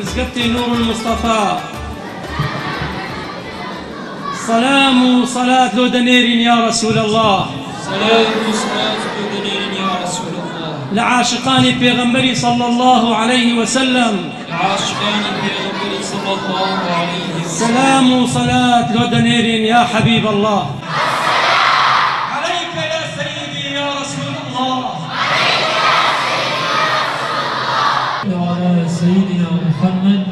مسقطي نور المصطفى سلام صلاة لودنير يا رسول الله سلام صلاة لودنير يا رسول الله لعاشقان بيغمبري صلى الله عليه وسلم لعاشقان بيغمبري صلى الله عليه وسلم سلام صلاة لودنير يا حبيب الله عليك يا سيدي يا رسول الله وعلى سيدنا محمد.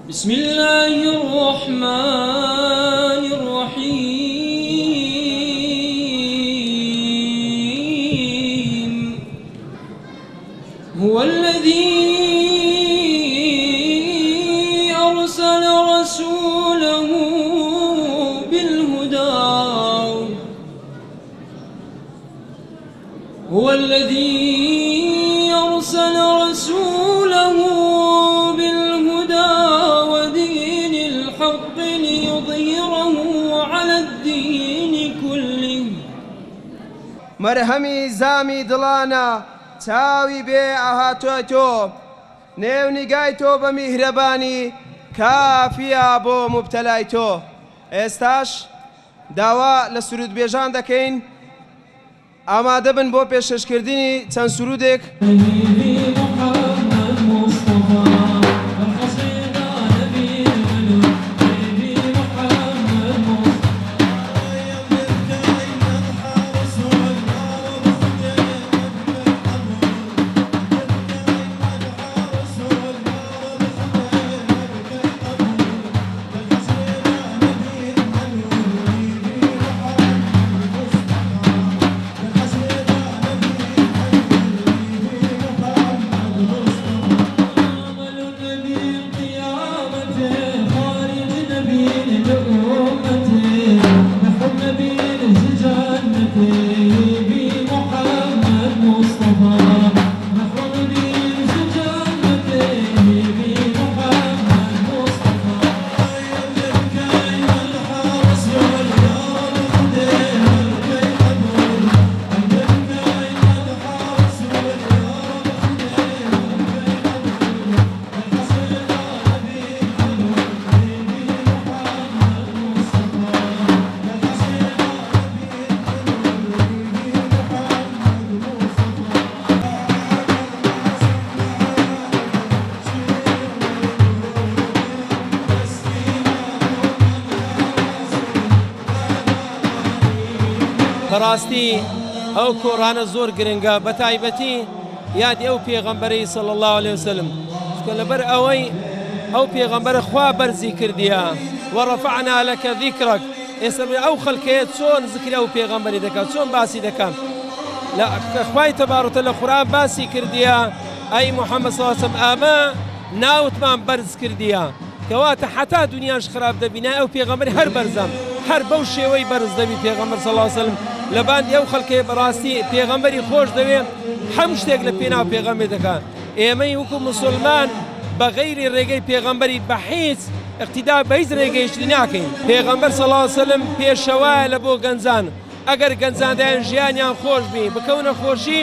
بسم الله الرحمن الرحيم. هو الذي أرسل رسوله بالهدى هو الذي أرسل رسوله بالهدى ودين الحق ليظهره على الدين كله. مرهمي زامي دلانا تاوي بي أهاتوتو نيوني قايتو بمهرباني كافيا بو مبتلايتو استاش داوا لسرود بيجان دكين ئامادە بن بۆ پێشکەشکردنی چەند سرودێک. بەڕاستی ئەو کۆڕانە زۆر گرنگە بە تایبەتی یادی ئەو پێغەمبەرەی صلی الله عليه وسلم کە لەبەر ئەوەی ئەو پێغەمبەرە خوا بەرزی کردیە وەڕەفەعنا لەکە ذیکرەک. ئێستا ئەو خەڵکەیە چۆن ذکری ئەو پێغەمبەری دەکات چۆن باسی دەکات لە خوای تەبارەک لە قورئان باسی کردیە ئەی محەممەد صلی الله علیه و سلم ئەمە ناوتمان بەرز کردیە کەواتە حتا دنیاش خراپ دەبینە ئەو پێغەمبەری هەر بەرزەم هەر بەو شێوەی بەرز دەبی پێغەمبەر صلی الله علیه و سلم لە باندی ئەو خەڵکەیە بەڕاستی پێغەمبەری خۆش دەوێ هەموو شتێک لە پێناو پێغەمبەر دەکات. ئێمەی وەکو موسڵمان بە غەیری ڕێگەی پێغەمبەری بە هیچ اقتیدا بە هیچ ڕێگەیشتی ناکەین. پێغەمبەر صلی الله علیه و سلم پێشەوایە لە بۆ گەنجان ئەگەر گەنجاندایان ژیانیان خۆش بی بکەونە خۆشی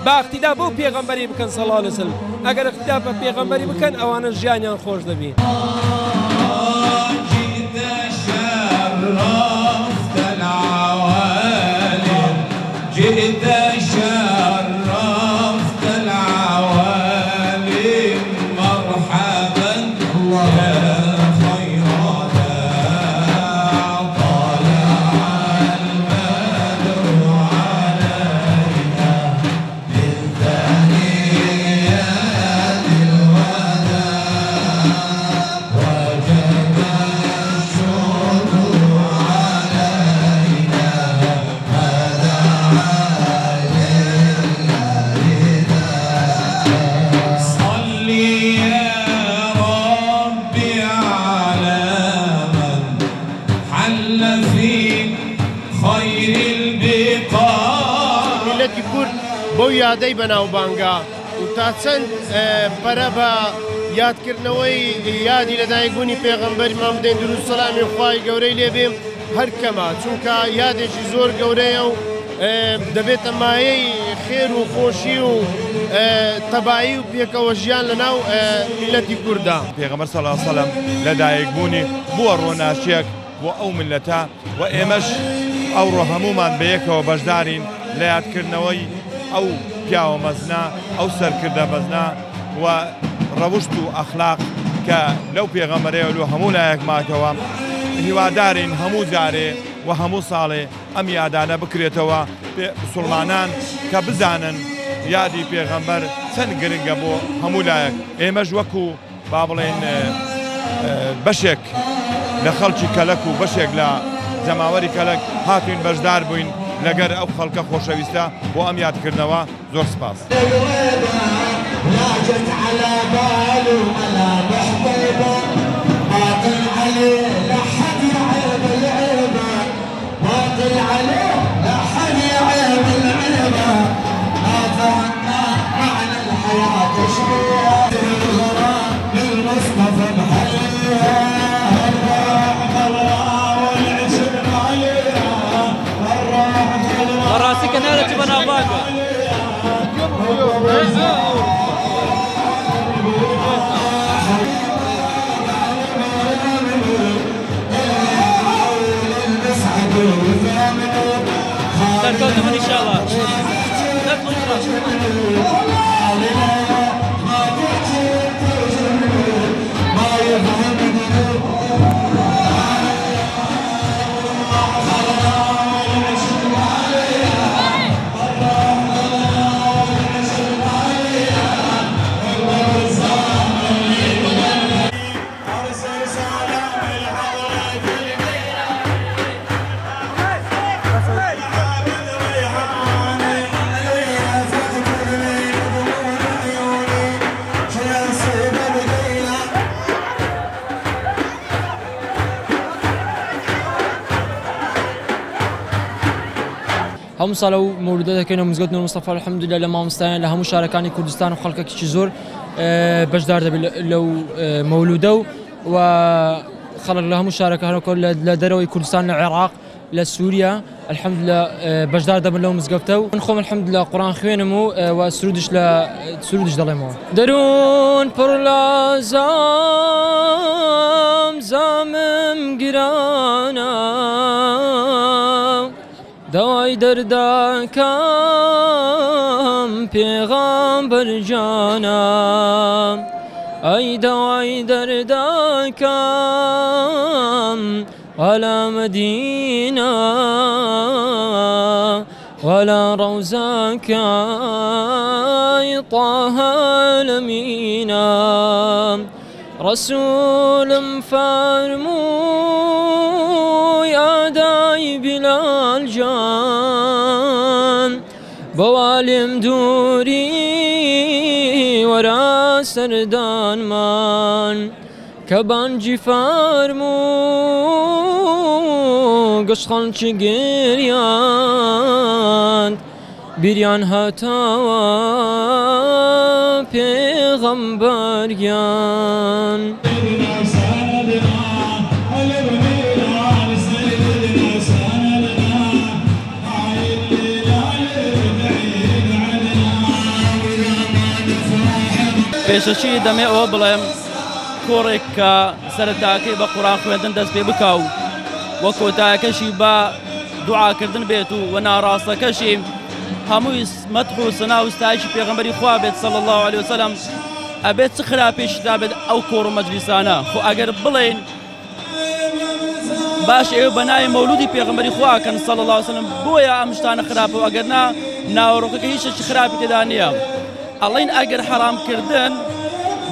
با اقتدا بۆ پێغەمبەری بکەن صلی الله علیه وسلم ئەگەر اقتدا بە پێغەمبەری بکەن ئەوانە ژیانیان خۆش دەبی. جئت شرفت العوالم مرحبا يا خير داع طلع البدر علينا من ثنيات الوداع وجب الشكر علينا بۆ یادەی بەناوبانگا و تا چەند پەرە بە یادکردنەوەی یادی لەدایکبوونی پێغەمبەری مامدەین دروست سەلامی خوای گەورەی لێبێ هەر کەمە چونکە یادێکی زۆر گەورەیە و دەبێتە مایەی خێر و خۆشی و تەبایی و پێکەوە ژیان لەناو میلەتی کووردا. پێغەمبەر صلی الله علیه وسلم لەدایکبوونی بووە ڕۆناشیەک بۆ ئەو ملەتە و ئێمەش ئەوڕۆ هەمومان بەیەکەوە بەشدارین لە یادکردنەوەی ئەو پیاوە مەزنا ئەو سەرکردە مەزنا و ڕەوشت و ئەخلاق کە لەو پێغەمبەرەیە و هەموو لایەک ماکەوە هیوادارین هەموو جارێ و هەموو ساڵێ ئەم یادانە بکرێتەوە مسڵمانان کە بزانن یادی پێغەمبەر چەند گرنگە بۆ هەموو لایەک. ئێمەش وەکو با بڵێن بەشێک لە خەڵکی کەلک و بەشێک لە جەماوەری کەلک هاتوین بەشدار بووین لەگەر ئەو خەڵکە خۆشەویستە بۆ ئەم یادکردنەوە. زۆر سپاس. راسي كنالة جبنا باقة تركوكم ان شاء الله. هم صالوا مولودات كانوا مزقت نور مصطفى الحمد لله لما مستعين لها مشاركاني كردستان وخلق كي زور بجدار لو مولودو وخلق لها مشاركه هنا كل لدروي كردستان العراق لسوريا الحمد لله بجدار دبل لهم مزقتو نخوم الحمد لله قران خوينمو وسرودش سرودش ضلمو درون برلا زامم گرانا دوای دردکم پیغمبر جانم ای دوای دردکم ولا مدینه ولا روزك ای طه الامینه رسولم فرمو یا دای بلال جان بوالم دوری ورا سردان من کبانجی فرمو قشخان چی گریان بیریان هاتوا پیغمبریان پێشەچی دەمێ ئەوە بڵێم کۆڕێک کە سەرەتاکەی بە قورآن خوێندن دەست پێ بکاو وە کۆتایەکەشی بە دوعاکردن بێت و ناڕاستەکەشی هەمووی مەدح و سەنا و ستایشی پێغەمبەری خوا بێت صلی الله علیه وسلم ئەبێت چ خراپێکیدا بێت ئەو کۆڕ و مەجلیسانە خۆ ئەگەر بڵێن باش ئێوە بە ناوی مەولودی پێغەمبەری خواکەن صلی الله علیه وسلم بۆیە ئەم شتانە خراپە و ئەگەر نا ناوەڕۆکەکە هیچ خراپی تێدا نییە ئەڵێن ئەگەر حەرامکردن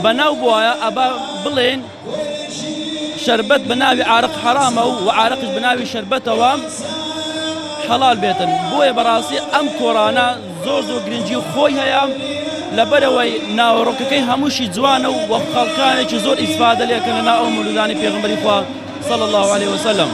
بەناو بووایە ئەبا بڵێن شربەت بە ناوی عارق حرامە و عارقش بە ناوی شربەتەوە حەڵال بێتن بۆیە بەڕاستی ئەم کۆڕانە زۆر گرنگی خۆی هەیە لەبەرەوەی ناوەڕۆکەکەی هەمووشی جوانە و خەڵکانێکی زۆر ئیسفادە لێکەن لە ناو ئەو مولودانی پێغەمبەری خوا صلی الله عليه وسلم.